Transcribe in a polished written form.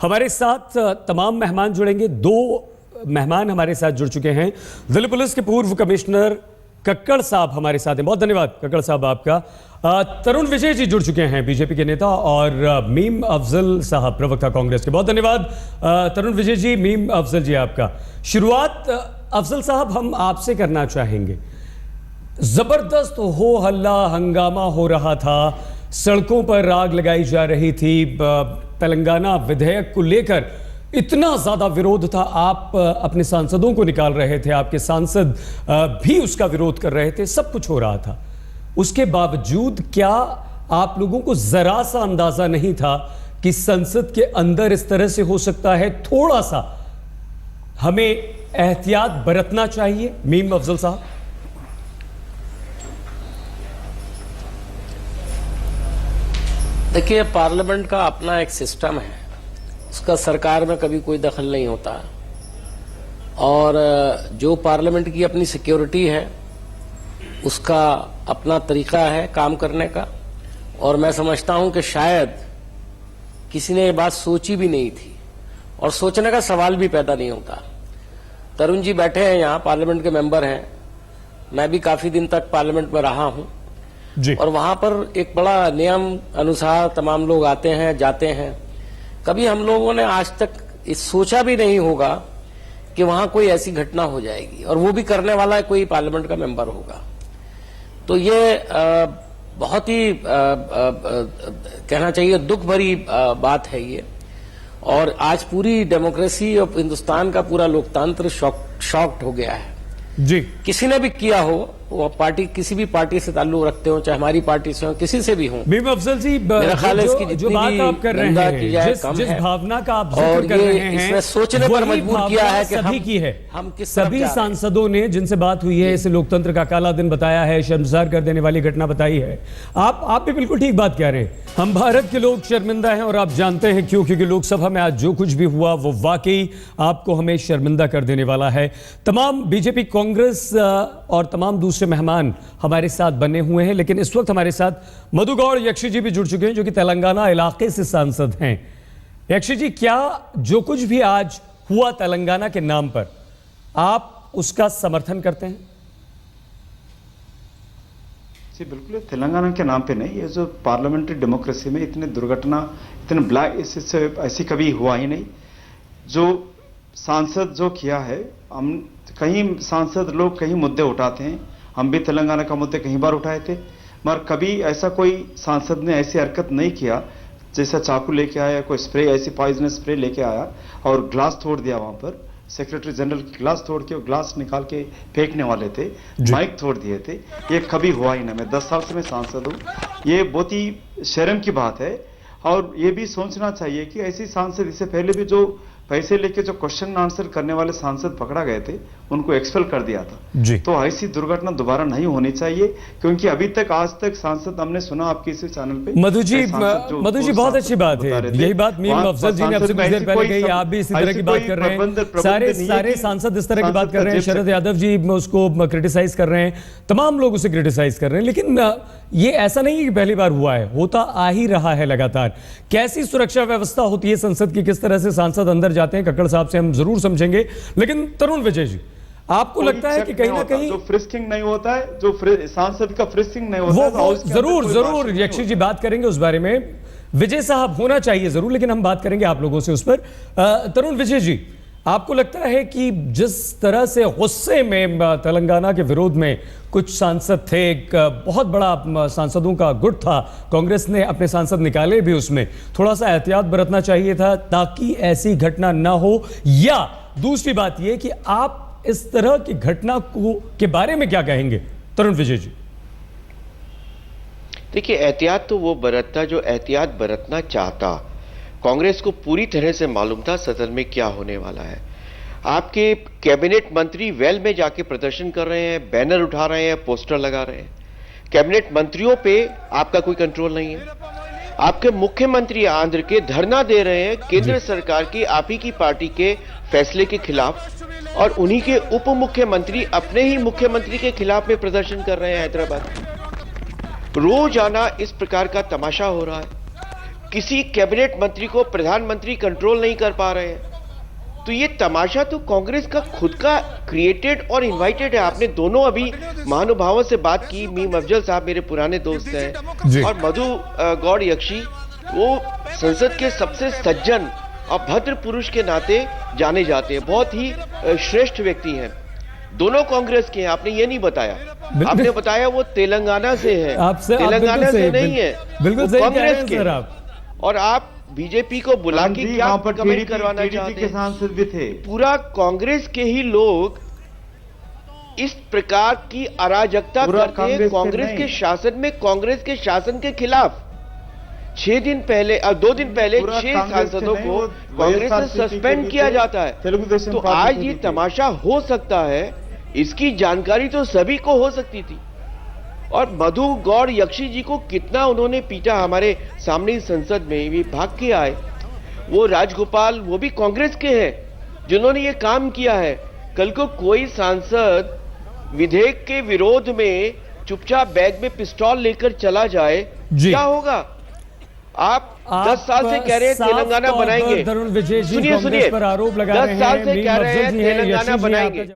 हमारे साथ तमाम मेहमान जुड़ेंगे। दो मेहमान हमारे साथ जुड़ चुके हैं। दिल्ली पुलिस के पूर्व कमिश्नर कक्कड़ साहब हमारे साथ हैं। बहुत धन्यवाद कक्कड़ साहब आपका। तरुण विजय जी जुड़ चुके हैं, बीजेपी के नेता, और मीम अफजल साहब प्रवक्ता कांग्रेस के। बहुत धन्यवाद तरुण विजय जी, मीम अफजल जी आपका। शुरुआत अफजल साहब हम आपसे करना चाहेंगे। जबरदस्त हो हल्ला हंगामा हो रहा था, सड़कों पर आग लगाई जा रही थी, तेलंगाना विधेयक को लेकर इतना ज्यादा विरोध था। आप अपने सांसदों को निकाल रहे थे, आपके सांसद भी उसका विरोध कर रहे थे, सब कुछ हो रहा था। उसके बावजूद क्या आप लोगों को जरा सा अंदाजा नहीं था कि संसद के अंदर इस तरह से हो सकता है? थोड़ा सा हमें एहतियात बरतना चाहिए। मीम अफजल साहब। देखिए, पार्लियामेंट का अपना एक सिस्टम है, उसका सरकार में कभी कोई दखल नहीं होता, और जो पार्लियामेंट की अपनी सिक्योरिटी है उसका अपना तरीका है काम करने का। और मैं समझता हूं कि शायद किसी ने ये बात सोची भी नहीं थी, और सोचने का सवाल भी पैदा नहीं होता। तरुण जी बैठे हैं यहाँ, पार्लियामेंट के मेंबर हैं, मैं भी काफी दिन तक पार्लियामेंट में रहा हूं जी। और वहां पर एक बड़ा नियम अनुसार तमाम लोग आते हैं जाते हैं। कभी हम लोगों ने आज तक इस सोचा भी नहीं होगा कि वहां कोई ऐसी घटना हो जाएगी, और वो भी करने वाला कोई पार्लियामेंट का मेंबर होगा। तो ये बहुत ही कहना चाहिए दुख भरी बात है ये। और आज पूरी डेमोक्रेसी और हिंदुस्तान का पूरा लोकतंत्र शॉक्ड हो गया है जी। किसी ने भी किया हो, वो पार्टी किसी भी पार्टी से ताल्लुक रखते हो, चाहे हमारी पार्टी से हो, किसी से भी हो। मीम अफजल जी, मेरा ख्याल है इसकी जो बात आप कर रहे हैं, जिस भावना का आप जिक्र कर रहे हैं, इसमें सोचने पर मजबूर किया है कि सभी की है। हम किस सभी सांसदों ने जिनसे बात हुई है इसे लोकतंत्र का काला दिन बताया है, शर्मसार कर देने वाली घटना बताई है। आप भी बिल्कुल ठीक बात कह रहे हैं। हम भारत के लोग शर्मिंदा हैं, और आप जानते हैं क्यों? क्योंकि लोकसभा में आज जो कुछ भी हुआ वो वाकई आपको हमें शर्मिंदा कर देने वाला है। तमाम बीजेपी, कांग्रेस और तमाम दूसरे मेहमान हमारे साथ बने हुए हैं, लेकिन इस वक्त हमारे साथ मधु गौड़ यक्षी जी भी जुड़ चुके हैं, जो कि तेलंगाना इलाके से सांसद हैं। यक्षी जी, क्या जो कुछ भी आज हुआ तेलंगाना के नाम पर, आप उसका समर्थन करते हैं? जी बिल्कुल, तेलंगाना के नाम पे नहीं, ये जो पार्लियामेंट्री डेमोक्रेसी में इतनी दुर्घटना, इतने ब्लैक, इससे ऐसी कभी हुआ ही नहीं। जो सांसद जो किया है, हम कहीं सांसद लोग कहीं मुद्दे उठाते हैं, हम भी तेलंगाना का मुद्दे कई बार उठाए थे, मगर कभी ऐसा कोई सांसद ने ऐसी हरकत नहीं किया जैसा चाकू लेके आया, कोई स्प्रे, ऐसी पॉइजनस स्प्रे लेके आया और ग्लास तोड़ दिया। वहां पर सेक्रेटरी जनरल की ग्लास तोड़ के, ग्लास निकाल के फेंकने वाले थे, माइक तोड़ दिए थे। ये कभी हुआ ही ना। मैं 10 साल से मैं सांसद हूँ। ये बहुत ही शर्म की बात है, और ये भी सोचना चाहिए कि ऐसी सांसद, इससे पहले भी जो पैसे लेके जो क्वेश्चन आंसर करने वाले सांसद पकड़ा गए थे, उनको एक्सपेल कर दिया था जी। तो ऐसी दुर्घटना दोबारा नहीं होनी चाहिए, क्योंकि अभी तक आज तक सांसद हमने सुना आपके इस चैनल पे। मधु जी बहुत अच्छी बात है। यही बात मीम अफजल जी ने आपसे कुछ देर पहले कही, आप भी इसी तरह की बात कर रहे हैं। सारे सांसद इस तरह की बात कर रहे हैं। शरद यादव जी उसको क्रिटिसाइज कर रहे हैं, तमाम लोग उसे क्रिटिसाइज कर रहे हैं, लेकिन ये ऐसा नहीं है कि पहली बार हुआ है, होता आ ही रहा है लगातार। कैसी सुरक्षा व्यवस्था होती है संसद की, किस तरह से सांसद अंदर जाते हैं, कक्कड़ साहब से हम जरूर समझेंगे। लेकिन तरुण विजय जी, आपको लगता है कि कहीं ना कहीं जो फ्रिस्किंग नहीं होता है, जो सांसद का फ्रिस्किंग नहीं होता वो जरूर यक्षी जी बात करेंगे उस बारे में। विजय साहब होना चाहिए जरूर, लेकिन हम बात करेंगे आप लोगों से उस पर। तरुण विजय जी, आपको लगता है कि जिस तरह से गुस्से में तेलंगाना के विरोध में कुछ सांसद थे, एक बहुत बड़ा सांसदों का गुट था, कांग्रेस ने अपने सांसद निकाले भी, उसमें थोड़ा सा एहतियात बरतना चाहिए था ताकि ऐसी घटना ना हो? या दूसरी बात यह कि आप इस तरह की घटना के बारे में क्या कहेंगे तरुण विजय जी? देखिए, एहतियात तो वो बरतता जो एहतियात बरतना चाहता। कांग्रेस को पूरी तरह से मालूम था सदन में क्या होने वाला है। आपके कैबिनेट मंत्री वेल में जाके प्रदर्शन कर रहे हैं, बैनर उठा रहे हैं, पोस्टर लगा रहे हैं। कैबिनेट मंत्रियों पे आपका कोई कंट्रोल नहीं है। आपके मुख्यमंत्री आंध्र के धरना दे रहे हैं केंद्र सरकार की, आप ही की पार्टी के फैसले के खिलाफ, और उन्हीं के उप मुख्यमंत्री अपने ही मुख्यमंत्री के खिलाफ में प्रदर्शन कर रहे हैं हैदराबाद में। रोजाना इस प्रकार का तमाशा हो रहा है। किसी कैबिनेट मंत्री को प्रधानमंत्री कंट्रोल नहीं कर पा रहे हैं। तो ये तमाशा तो कांग्रेस का खुद का क्रिएटेड और इनवाइटेड है। आपने दोनों अभी महानुभावों से बात की, मीम अफजल साहब मेरे पुराने दोस्त हैं और मधु गौड़ यक्षी, वो संसद के सबसे सज्जन और भद्र पुरुष के नाते जाने जाते हैं, बहुत ही श्रेष्ठ व्यक्ति हैं। दोनों कांग्रेस के हैं, आपने ये नहीं बताया। आपने बताया वो तेलंगाना से है, तेलंगाना से नहीं है, बिल्कुल सही कांग्रेस के सर आप। और आप बीजेपी को बुला के क्या कमेंट करवाना चाहते हैं? सांसद भी थे। पूरा कांग्रेस के ही लोग इस प्रकार की अराजकता करते हैं कांग्रेस के शासन में, कांग्रेस के शासन के खिलाफ। 2 दिन पहले 6 सांसदों को कांग्रेस से सस्पेंड किया जाता है। तो आज ये तमाशा हो सकता है, इसकी जानकारी तो सभी को हो सकती थी। और मधु गौड़ यक्षी जी को कितना उन्होंने पीटा हमारे सामने संसद में, भी भाग के आए। वो राजगोपाल, वो भी कांग्रेस के हैं जिन्होंने ये काम किया है। कल को कोई सांसद विधेयक के विरोध में चुपचाप बैग में पिस्तौल लेकर चला जाए, क्या होगा? आप 10 साल से कह रहे हैं तेलंगाना बनाएंगे, सुनिए 10 साल से कह रहे हैं तेलंगाना बनाएंगे।